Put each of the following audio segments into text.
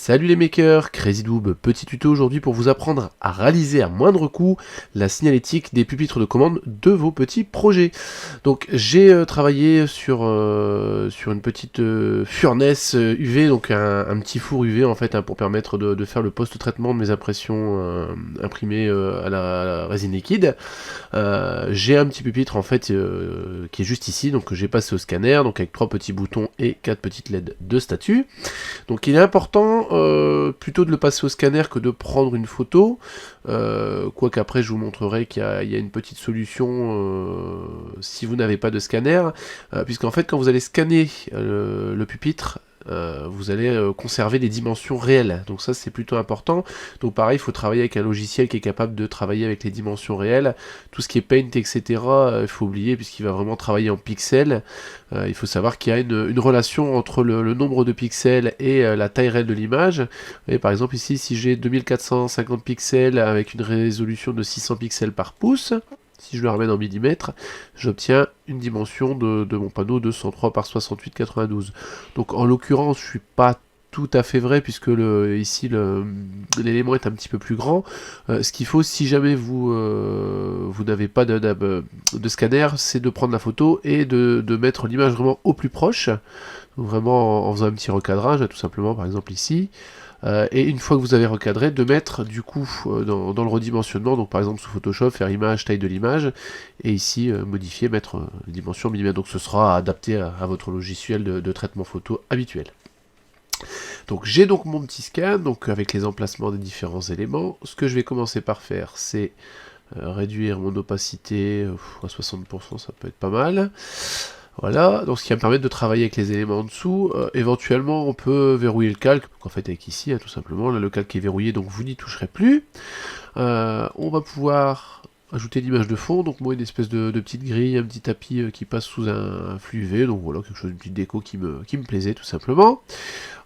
Salut les makers, CrazyDoob, petit tuto aujourd'hui pour vous apprendre à réaliser à moindre coût la signalétique des pupitres de commande de vos petits projets. Donc j'ai travaillé sur une petite furnace UV, donc un petit four UV en fait, hein, pour permettre de faire le post-traitement de mes impressions imprimées à la résine liquide. J'ai un petit pupitre en fait qui est juste ici, donc que j'ai passé au scanner, donc avec 3 petits boutons et 4 petites LED de statut. Donc il est important plutôt de le passer au scanner que de prendre une photo, quoique après je vous montrerai qu'il y a une petite solution si vous n'avez pas de scanner, puisqu'en fait quand vous allez scanner le pupitre, vous allez conserver les dimensions réelles, donc ça c'est plutôt important. Donc pareil, il faut travailler avec un logiciel qui est capable de travailler avec les dimensions réelles. Tout ce qui est Paint, etc., il faut oublier puisqu'il va vraiment travailler en pixels. Il faut savoir qu'il y a une relation entre le nombre de pixels et la taille réelle de l'image. Et par exemple ici, si j'ai 2450 pixels avec une résolution de 600 pixels par pouce, si je le ramène en millimètres, j'obtiens une dimension de mon panneau de 103 par 68,92. Donc en l'occurrence, je suis pas tout à fait vrai puisque ici l'élément est un petit peu plus grand. Ce qu'il faut, si jamais vous n'avez pas de scanner, c'est de prendre la photo et de mettre l'image vraiment au plus proche, donc vraiment en faisant un petit recadrage, tout simplement, par exemple ici. Et une fois que vous avez recadré, de mettre du coup dans le redimensionnement, donc par exemple sous Photoshop, faire image, taille de l'image, et ici modifier, mettre les dimensions millimètres. Donc ce sera adapté à votre logiciel de traitement photo habituel. Donc j'ai donc mon petit scan, donc avec les emplacements des différents éléments. Ce que je vais commencer par faire, c'est réduire mon opacité à 60%, ça peut être pas mal. Voilà, donc ce qui va me permettre de travailler avec les éléments en dessous. Éventuellement, on peut verrouiller le calque, donc en fait avec ici, hein, tout simplement. Là, le calque est verrouillé, donc vous n'y toucherez plus. On va pouvoir ajouter l'image de fond, donc moi une espèce de petite grille, un petit tapis qui passe sous un flux UV, donc voilà, quelque chose, une petite déco qui me plaisait tout simplement.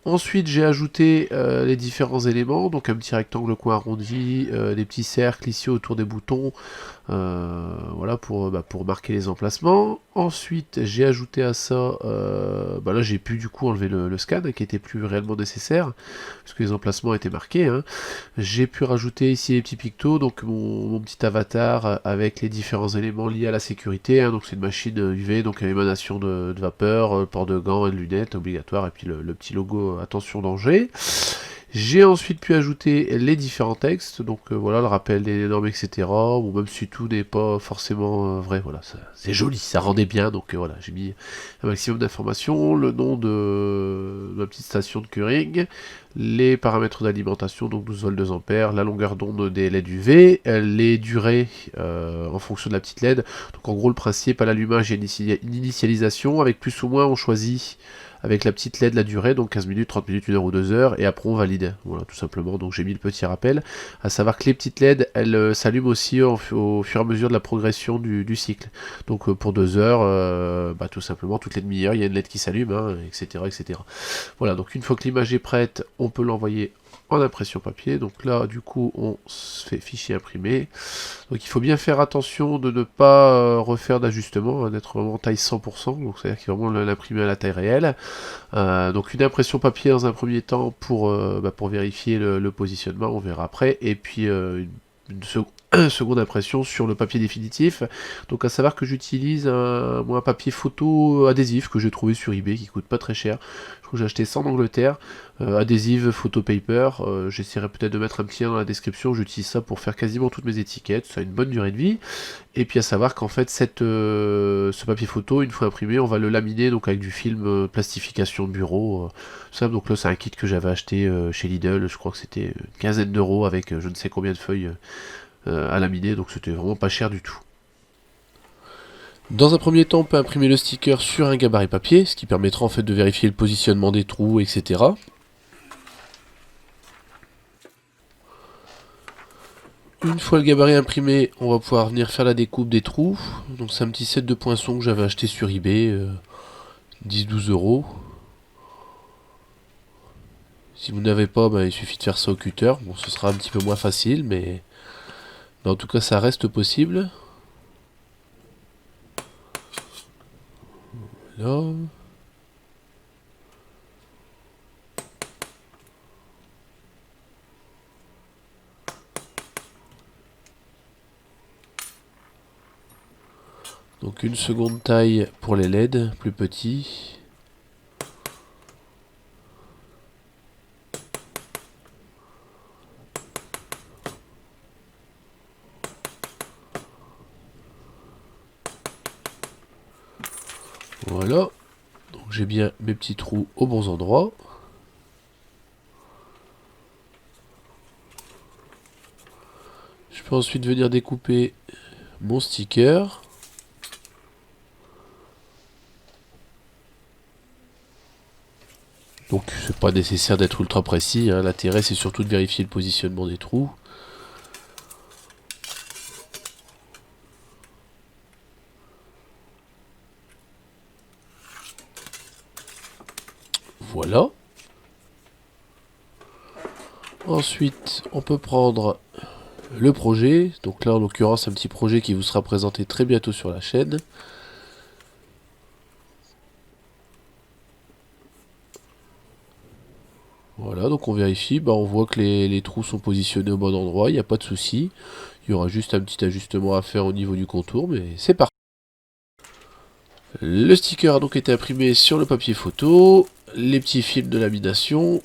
Ensuite, j'ai ajouté les différents éléments, donc un petit rectangle coin arrondi, des petits cercles ici autour des boutons, voilà pour marquer les emplacements. Ensuite, j'ai ajouté à ça, là j'ai pu du coup enlever le scan qui était plus réellement nécessaire, puisque les emplacements étaient marqués, hein. J'ai pu rajouter ici les petits pictos, donc mon petit avatar avec les différents éléments liés à la sécurité, hein. Donc c'est une machine UV, donc émanation de vapeur, port de gants et de lunettes obligatoire, et puis le petit logo attention danger. J'ai ensuite pu ajouter les différents textes, donc voilà, le rappel des normes, etc. Bon, même si tout n'est pas forcément vrai, voilà, c'est joli, ça rendait bien, donc voilà, j'ai mis un maximum d'informations, le nom de ma petite station de curing, les paramètres d'alimentation, donc 12 volts 2 ampères, la longueur d'onde des LED UV, les durées en fonction de la petite LED. Donc en gros le principe à l'allumage, il y a une initialisation, avec plus ou moins on choisit avec la petite LED la durée, donc 15 minutes, 30 minutes, 1 heure ou 2 heures, et après on valide, voilà tout simplement. Donc j'ai mis le petit rappel, à savoir que les petites LED, elles s'allument aussi au fur et à mesure de la progression du cycle. Donc pour 2 heures, tout simplement, toutes les demi-heures, il y a une LED qui s'allume, hein, etc., etc. Voilà, donc une fois que l'image est prête, on peut l'envoyer en impression papier. Donc là, du coup, on se fait fichier imprimé. Donc il faut bien faire attention de ne pas refaire d'ajustement, hein, d'être vraiment taille 100%, donc c'est-à-dire qu'il faut vraiment l'imprimer à la taille réelle. Donc une impression papier dans un premier temps pour vérifier le positionnement, on verra après, et puis une seconde impression sur le papier définitif. Donc à savoir que j'utilise un papier photo adhésif que j'ai trouvé sur eBay qui coûte pas très cher. Je crois que j'ai acheté ça en Angleterre. Adhésive photo paper. J'essaierai peut-être de mettre un petit lien dans la description. J'utilise ça pour faire quasiment toutes mes étiquettes. Ça a une bonne durée de vie. Et puis à savoir qu'en fait ce papier photo, une fois imprimé, on va le laminer donc avec du film plastification de bureau. Ça, donc là c'est un kit que j'avais acheté chez Lidl. Je crois que c'était une quinzaine d'euros avec je ne sais combien de feuilles à laminer, donc c'était vraiment pas cher du tout. Dans un premier temps, on peut imprimer le sticker sur un gabarit papier, ce qui permettra en fait de vérifier le positionnement des trous, etc. Une fois le gabarit imprimé, on va pouvoir venir faire la découpe des trous. Donc c'est un petit set de poinçons que j'avais acheté sur eBay, 10-12 euros. Si vous n'avez pas, il suffit de faire ça au cutter. Bon, ce sera un petit peu moins facile, mais en tout cas ça reste possible. Là. Donc une seconde taille pour les LED, plus petits. Voilà. Donc j'ai bien mes petits trous aux bons endroits. Je peux ensuite venir découper mon sticker. Donc c'est pas nécessaire d'être ultra précis, hein. L'intérêt c'est surtout de vérifier le positionnement des trous. Voilà. Ensuite on peut prendre le projet. Donc là en l'occurrence un petit projet qui vous sera présenté très bientôt sur la chaîne. Voilà, donc on vérifie, bah on voit que les trous sont positionnés au bon endroit, il n'y a pas de souci. Il y aura juste un petit ajustement à faire au niveau du contour, mais c'est parti. Le sticker a donc été imprimé sur le papier photo, les petits films de lamination,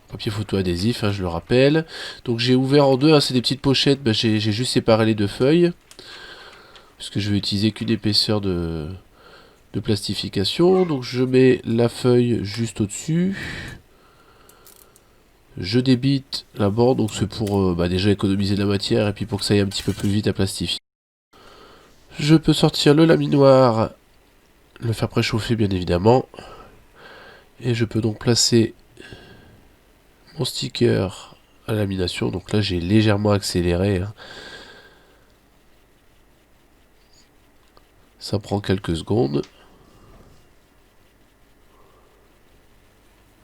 papier photo adhésif, hein, je le rappelle. Donc j'ai ouvert en deux, hein, c'est des petites pochettes, bah, j'ai juste séparé les deux feuilles, puisque je vais utiliser qu'une épaisseur de plastification. Donc je mets la feuille juste au-dessus. Je débite la bande, donc c'est pour déjà économiser de la matière et puis pour que ça aille un petit peu plus vite à plastifier. Je peux sortir le laminoir, le faire préchauffer bien évidemment. Et je peux donc placer mon sticker à lamination. Donc là j'ai légèrement accéléré, hein. Ça prend quelques secondes.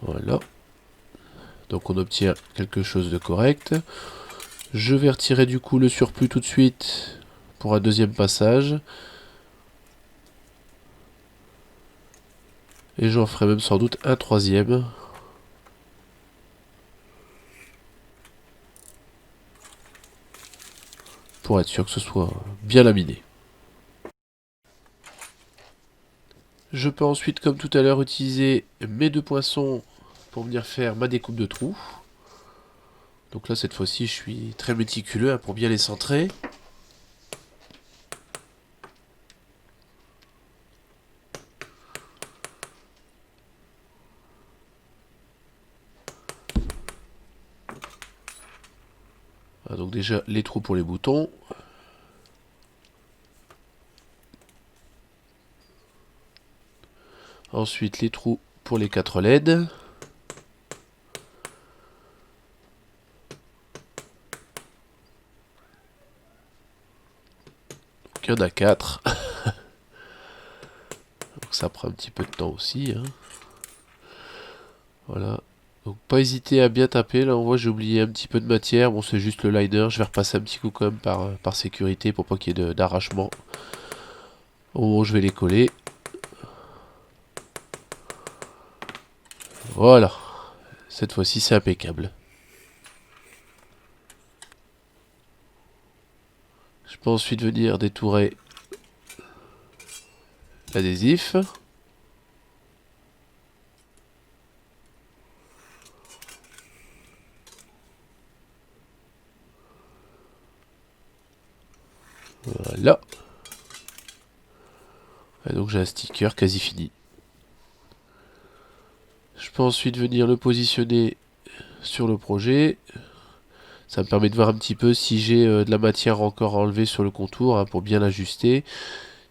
Voilà. Donc on obtient quelque chose de correct. Je vais retirer du coup le surplus tout de suite pour un deuxième passage. Et j'en ferai même sans doute un troisième. Pour être sûr que ce soit bien laminé. Je peux ensuite, comme tout à l'heure, utiliser mes deux poinçons pour venir faire ma découpe de trous. Donc là, cette fois-ci, je suis très méticuleux, hein, pour bien les centrer. Ah, donc déjà, les trous pour les boutons. Ensuite, les trous pour les 4 LED. Donc il y en a 4. Donc ça prend un petit peu de temps aussi, hein. Voilà. Donc pas hésiter à bien taper. Là on voit j'ai oublié un petit peu de matière. Bon c'est juste le liner. Je vais repasser un petit coup quand même par sécurité pour pas qu'il y ait d'arrachement au moment où je vais les coller. Voilà. Cette fois-ci c'est impeccable. Je peux ensuite venir détourer l'adhésif. Voilà. Et donc j'ai un sticker quasi fini. Je peux ensuite venir le positionner sur le projet. Ça me permet de voir un petit peu si j'ai de la matière encore enlevée sur le contour, hein, pour bien l'ajuster.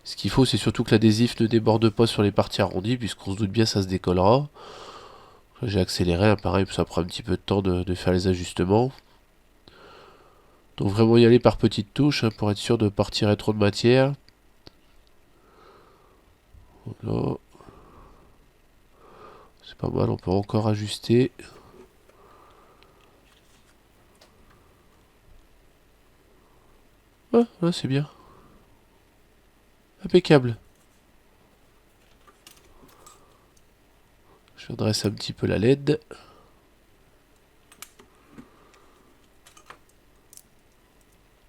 Ce qu'il faut, c'est surtout que l'adhésif ne déborde pas sur les parties arrondies, puisqu'on se doute bien ça se décollera. J'ai accéléré, hein, pareil, ça prend un petit peu de temps de faire les ajustements. Donc vraiment y aller par petites touches, hein, pour être sûr de ne pas retirer trop de matière. Voilà. C'est pas mal, on peut encore ajuster. Ah, là c'est bien. Impeccable. Je redresse un petit peu la LED.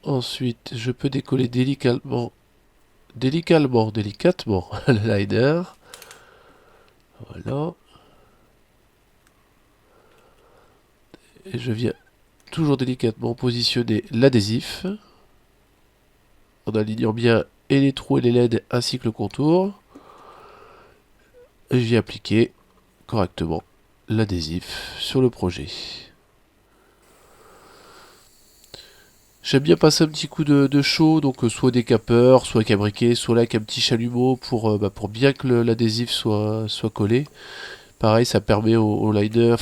Ensuite, je peux décoller délicatement délicatement le liner. Voilà. Et je viens toujours délicatement positionner l'adhésif en alignant bien et les trous et les LED ainsi que le contour. Et je viens appliquer correctement l'adhésif sur le projet. J'aime bien passer un petit coup de chaud, donc soit décapeur, soit avec un briquet, soit là avec un petit chalumeau pour bien que l'adhésif soit collé. Pareil, ça permet au liner,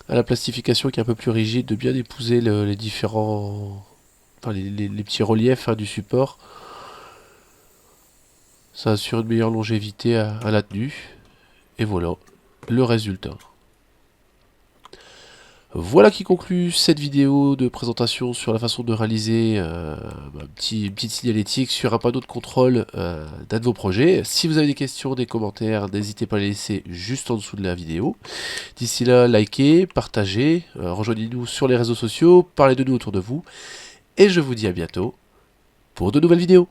à la plastification qui est un peu plus rigide, de bien épouser les différents, les petits reliefs du support. Ça assure une meilleure longévité à la tenue. Et voilà le résultat. Voilà qui conclut cette vidéo de présentation sur la façon de réaliser une petite signalétique sur un panneau de contrôle d'un de vos projets. Si vous avez des questions, des commentaires, n'hésitez pas à les laisser juste en dessous de la vidéo. D'ici là, likez, partagez, rejoignez-nous sur les réseaux sociaux, parlez de nous autour de vous, et je vous dis à bientôt pour de nouvelles vidéos.